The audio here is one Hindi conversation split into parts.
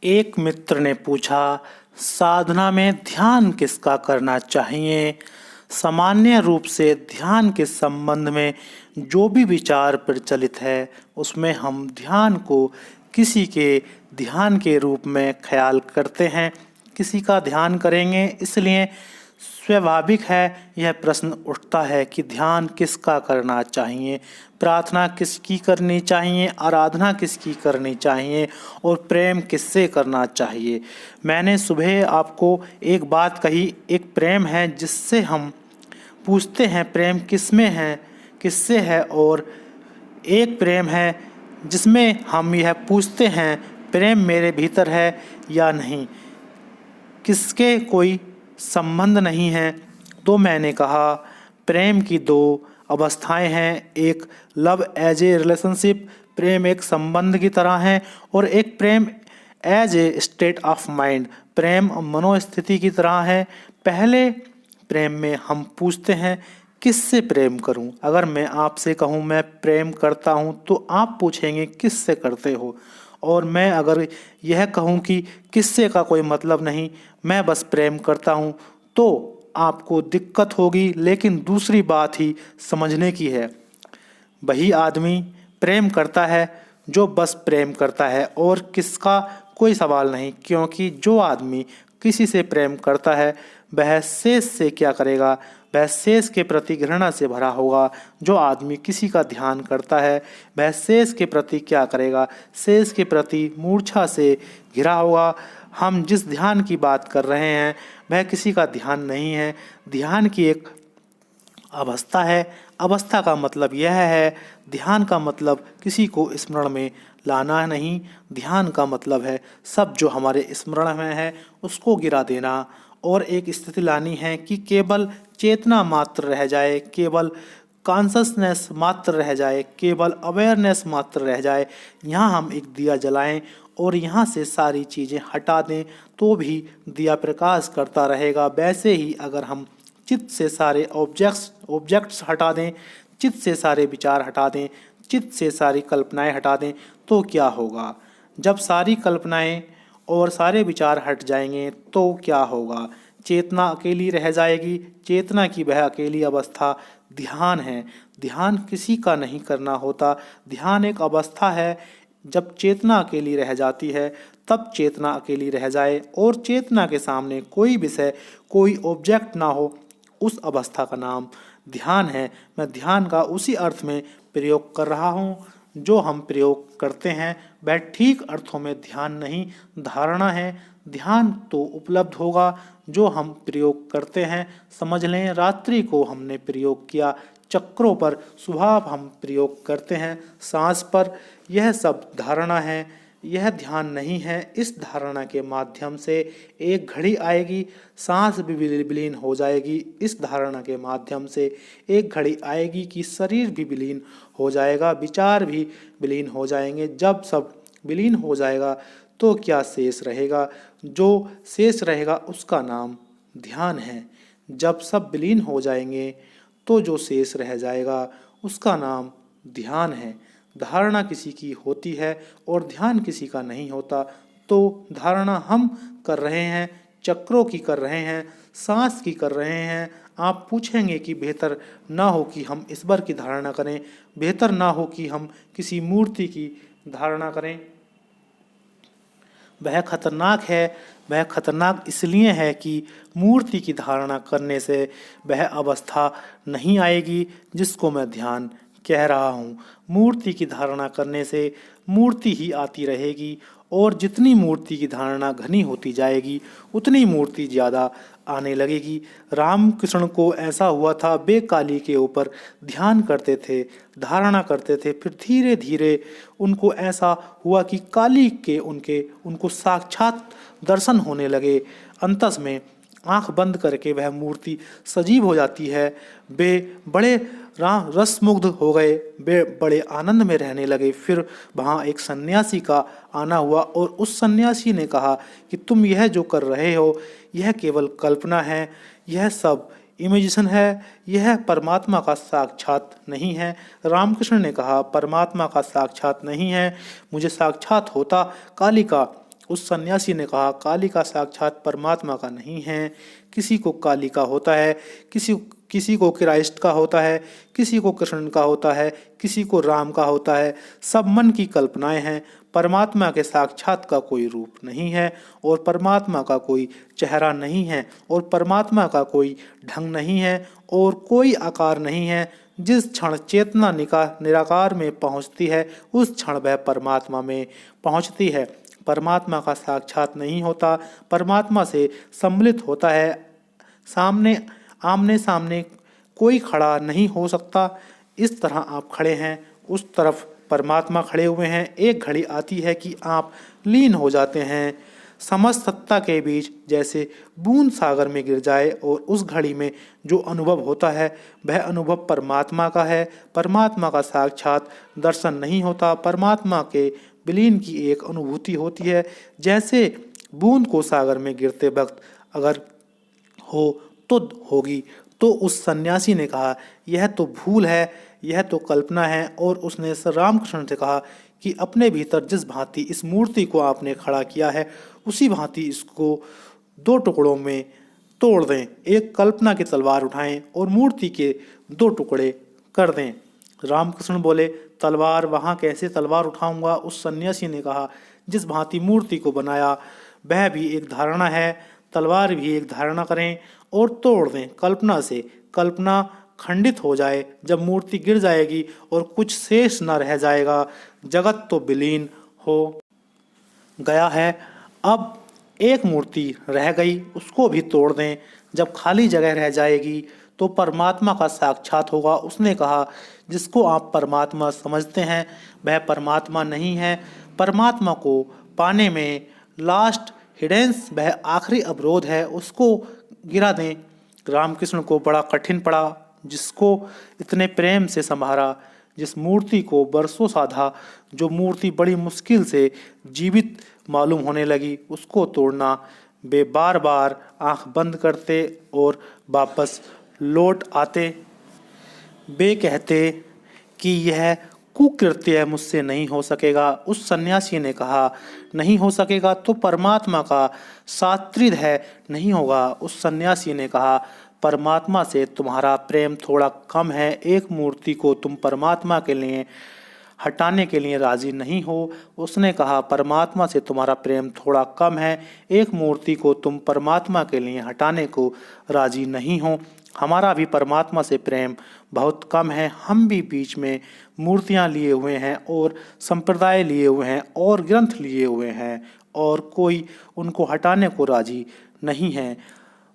एक मित्र ने पूछा, साधना में ध्यान किसका करना चाहिए? सामान्य रूप से ध्यान के संबंध में जो भी विचार प्रचलित है, उसमें हम ध्यान को किसी के ध्यान के रूप में ख्याल करते हैं। किसी का ध्यान करेंगे, इसलिए स्वाभाविक है यह प्रश्न उठता है कि ध्यान किसका करना चाहिए, प्रार्थना किसकी करनी चाहिए, आराधना किसकी करनी चाहिए और प्रेम किससे करना चाहिए। मैंने सुबह आपको एक बात कही, एक प्रेम है जिससे हम पूछते हैं प्रेम किसमें है, किससे है, और एक प्रेम है जिसमें हम यह पूछते हैं प्रेम मेरे भीतर है या नहीं, किसके कोई संबंध नहीं है। तो मैंने कहा प्रेम की दो अवस्थाएं हैं, एक लव एज ए रिलेशनशिप, प्रेम एक संबंध की तरह है, और एक प्रेम as a state of mind, प्रेम मनोस्थिति की तरह है। पहले प्रेम में हम पूछते हैं किससे प्रेम करूं। अगर मैं आपसे कहूं मैं प्रेम करता हूं तो आप पूछेंगे किससे करते हो, और मैं अगर यह कहूं कि किससे का कोई मतलब नहीं, मैं बस प्रेम करता हूं, तो आपको दिक्कत होगी। लेकिन दूसरी बात ही समझने की है, वही आदमी प्रेम करता है जो बस प्रेम करता है और किसका कोई सवाल नहीं, क्योंकि जो आदमी किसी से प्रेम करता है वह शेष से क्या करेगा, वह शेष के प्रति घृणा से भरा होगा। जो आदमी किसी का ध्यान करता है वह शेष के प्रति क्या करेगा, शेष के प्रति मूर्छा से घिरा होगा। हम जिस ध्यान की बात कर रहे हैं वह किसी का ध्यान नहीं है, ध्यान की एक अवस्था है। अवस्था का मतलब यह है, ध्यान का मतलब किसी को स्मरण में लाना नहीं, ध्यान का मतलब है सब जो हमारे स्मरण में है उसको गिरा देना और एक स्थिति लानी है कि केवल चेतना मात्र रह जाए, केवल कॉन्शसनेस मात्र रह जाए, केवल अवेयरनेस मात्र रह जाए। यहाँ हम एक दिया जलाएं और यहाँ से सारी चीज़ें हटा दें तो भी दिया प्रकाश करता रहेगा। वैसे ही अगर हम चित्त से सारे ऑब्जेक्ट्स हटा दें, चित्त से सारे विचार हटा दें, चित्त से सारी कल्पनाएं हटा दें, तो क्या होगा? जब सारी कल्पनाएं और सारे विचार हट जाएंगे तो क्या होगा? चेतना अकेली रह जाएगी। चेतना की वह अकेली अवस्था ध्यान है। ध्यान किसी का नहीं करना होता, ध्यान एक अवस्था है। जब चेतना अकेली रह जाती है तब चेतना अकेली रह जाए और चेतना के सामने कोई विषय, कोई ऑब्जेक्ट ना हो, उस अवस्था का नाम ध्यान है। मैं ध्यान का उसी अर्थ में प्रयोग कर रहा हूँ जो हम प्रयोग करते हैं, वह ठीक अर्थों में ध्यान नहीं, धारणा है। ध्यान तो उपलब्ध होगा जो हम प्रयोग करते हैं। समझ लें, रात्रि को हमने प्रयोग किया चक्रों पर, सुबह हम प्रयोग करते हैं सांस पर। यह सब धारणा है, यह ध्यान नहीं है। इस धारणा के माध्यम से एक घड़ी आएगी, सांस भी विलीन हो जाएगी। इस धारणा के माध्यम से एक घड़ी आएगी कि शरीर भी विलीन हो जाएगा, विचार भी विलीन हो जाएंगे। जब सब विलीन हो जाएगा तो क्या शेष रहेगा? जो शेष रहेगा उसका नाम ध्यान है। जब सब विलीन हो जाएंगे तो जो शेष रह जाएगा उसका नाम ध्यान है। धारणा किसी की होती है और ध्यान किसी का नहीं होता। तो धारणा हम कर रहे हैं, चक्रों की कर रहे हैं, सांस की कर रहे हैं। आप पूछेंगे कि बेहतर ना हो कि हम ईश्वर की धारणा करें, बेहतर ना हो कि हम किसी मूर्ति की धारणा करें। वह खतरनाक है। वह खतरनाक इसलिए है कि मूर्ति की धारणा करने से वह अवस्था नहीं आएगी जिसको मैं ध्यान कह रहा हूँ। मूर्ति की धारणा करने से मूर्ति ही आती रहेगी और जितनी मूर्ति की धारणा घनी होती जाएगी उतनी मूर्ति ज़्यादा आने लगेगी। रामकृष्ण को ऐसा हुआ था, वे काली के ऊपर ध्यान करते थे, धारणा करते थे, फिर धीरे धीरे उनको ऐसा हुआ कि काली के उनको साक्षात दर्शन होने लगे। अंतस में आंख बंद करके वह मूर्ति सजीव हो जाती है। वे बड़े रसमुग्ध हो गए, वे बड़े आनंद में रहने लगे। फिर वहाँ एक सन्यासी का आना हुआ और उस सन्यासी ने कहा कि तुम यह जो कर रहे हो यह केवल कल्पना है, यह सब इमेजिनेशन है, यह परमात्मा का साक्षात नहीं है। रामकृष्ण ने कहा परमात्मा का साक्षात नहीं है, मुझे साक्षात होता काली का उस सन्यासी ने कहा, कालिका साक्षात परमात्मा का नहीं है। किसी को कालिका होता है, किसी किसी को क्राइस्ट का होता है, किसी को कृष्ण का होता है, किसी को राम का होता है। सब मन की कल्पनाएं हैं। परमात्मा के साक्षात का कोई रूप नहीं है और परमात्मा का कोई चेहरा नहीं है और परमात्मा का कोई ढंग नहीं है और कोई आकार नहीं है। जिस क्षण चेतना निराकार में पहुंचती है, उस क्षण वह परमात्मा में पहुंचती है। परमात्मा का साक्षात नहीं होता, परमात्मा से सम्मिलित होता है। सामने आमने सामने कोई खड़ा नहीं हो सकता। इस तरह आप खड़े हैं, उस तरफ परमात्मा खड़े हुए हैं। एक घड़ी आती है कि आप लीन हो जाते हैं समस्त सत्ता के बीच, जैसे बूंद सागर में गिर जाए, और उस घड़ी में जो अनुभव होता है वह अनुभव परमात्मा का है। परमात्मा का साक्षात दर्शन नहीं होता, परमात्मा के विलीन की एक अनुभूति होती है। जैसे बूंद को सागर में गिरते वक्त अगर हो तो होगी। तो उस सन्यासी ने कहा, यह तो भूल है, यह तो कल्पना है। और उसने रामकृष्ण से कहा कि अपने भीतर जिस भांति इस मूर्ति को आपने खड़ा किया है, उसी भांति इसको दो टुकड़ों में तोड़ दें। एक कल्पना की तलवार उठाएं और मूर्ति के दो टुकड़े कर दें। रामकृष्ण बोले, तलवार वहाँ कैसे तलवार उठाऊंगा? उस सन्यासी ने कहा, जिस भांति मूर्ति को बनाया वह भी एक धारणा है, तलवार भी एक धारणा करें और तोड़ दें कल्पना से। कल्पना खंडित हो जाए, जब मूर्ति गिर जाएगी और कुछ शेष न रह जाएगा, जगत तो विलीन हो गया है। अब एक मूर्ति रह गई, उसको भी तोड़ दें। जब खाली जगह रह जाएगी तो परमात्मा का साक्षात होगा। उसने कहा, जिसको आप परमात्मा समझते हैं वह परमात्मा नहीं है। परमात्मा को पाने में लास्ट हिडेंस, वह आखिरी अवरोध है, उसको गिरा दें। रामकृष्ण को बड़ा कठिन पड़ा, जिसको इतने प्रेम से संभाला, जिस मूर्ति को बरसों साधा, जो मूर्ति बड़ी मुश्किल से जीवित मालूम होने लगी, उसको तोड़ना। वे बार बार आंख बंद करते और वापस लौट आते। वे कहते कि यह कुकृत्य मुझसे नहीं हो सकेगा। उस सन्यासी ने कहा, नहीं हो सकेगा तो परमात्मा का सात्रिध नहीं होगा। उस सन्यासी ने कहा, परमात्मा से तुम्हारा प्रेम थोड़ा कम है। एक मूर्ति को तुम परमात्मा के लिए हटाने के लिए राजी नहीं हो। उसने कहा, परमात्मा से तुम्हारा प्रेम थोड़ा कम है, एक मूर्ति को तुम परमात्मा के लिए हटाने को राजी नहीं हो। हमारा भी परमात्मा से प्रेम बहुत कम है। हम भी बीच में मूर्तियाँ लिए हुए हैं और संप्रदाय लिए हुए हैं और ग्रंथ लिए हुए हैं और कोई उनको हटाने को राजी नहीं है।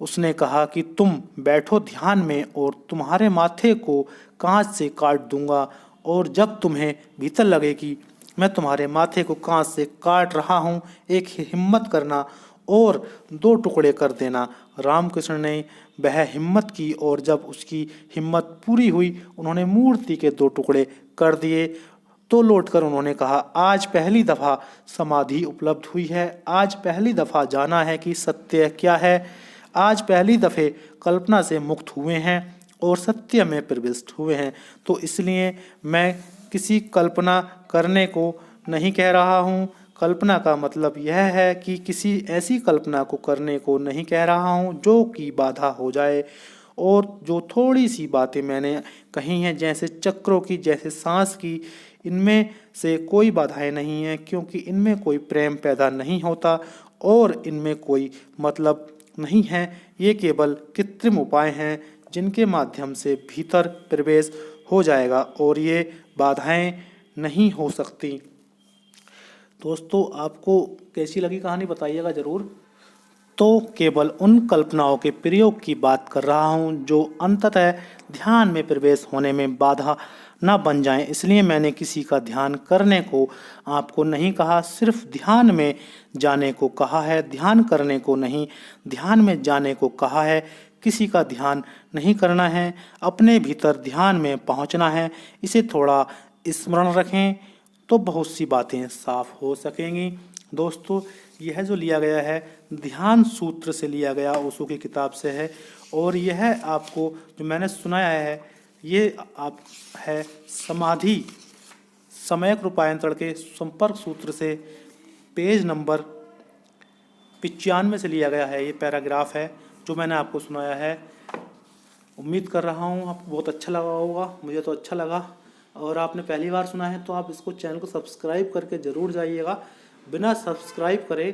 उसने कहा कि तुम बैठो ध्यान में और तुम्हारे माथे को कांच से काट दूंगा, और जब तुम्हें भीतर लगे कि मैं तुम्हारे माथे को कांच से काट रहा हूँ, एक हिम्मत करना और दो टुकड़े कर देना। रामकृष्ण ने वह हिम्मत की और जब उसकी हिम्मत पूरी हुई, उन्होंने मूर्ति के दो टुकड़े कर दिए। तो लौटकर उन्होंने कहा, आज पहली दफ़ा समाधि उपलब्ध हुई है, आज पहली दफ़ा जाना है कि सत्य क्या है, आज पहली दफ़े कल्पना से मुक्त हुए हैं और सत्य में प्रविष्ट हुए हैं। तो इसलिए मैं किसी कल्पना करने को नहीं कह रहा हूँ। कल्पना का मतलब यह है कि किसी ऐसी कल्पना को करने को नहीं कह रहा हूँ जो कि बाधा हो जाए। और जो थोड़ी सी बातें मैंने कही हैं, जैसे चक्रों की, जैसे सांस की, इनमें से कोई बाधाएं नहीं हैं, क्योंकि इनमें कोई प्रेम पैदा नहीं होता और इनमें कोई मतलब नहीं है। ये केवल कृत्रिम उपाय हैं जिनके माध्यम से भीतर प्रवेश हो जाएगा और ये बाधाएं नहीं हो सकती। दोस्तों, आपको कैसी लगी कहानी बताइएगा ज़रूर। तो केवल उन कल्पनाओं के प्रयोग की बात कर रहा हूँ जो अंततः ध्यान में प्रवेश होने में बाधा न बन जाएं। इसलिए मैंने किसी का ध्यान करने को आपको नहीं कहा, सिर्फ ध्यान में जाने को कहा है, ध्यान करने को नहीं, ध्यान में जाने को कहा है। किसी का ध्यान नहीं करना है, अपने भीतर ध्यान में पहुंचना है। इसे थोड़ा स्मरण रखें तो बहुत सी बातें साफ हो सकेंगी। दोस्तों, यह जो लिया गया है ध्यान सूत्र से लिया गया, ओशो की किताब से है। और यह आपको जो मैंने सुनाया है, ये आप है समाधि समयक रूपांतरण के संपर्क सूत्र से, पेज नंबर 95 से लिया गया है। ये पैराग्राफ है जो मैंने आपको सुनाया है। उम्मीद कर रहा हूँ आपको बहुत अच्छा लगा होगा, मुझे तो अच्छा लगा। और आपने पहली बार सुना है तो आप इसको चैनल को सब्सक्राइब करके ज़रूर जाइएगा। बिना सब्सक्राइब करे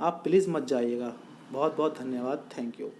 आप प्लीज़ मत जाइएगा। बहुत बहुत धन्यवाद। Thank you.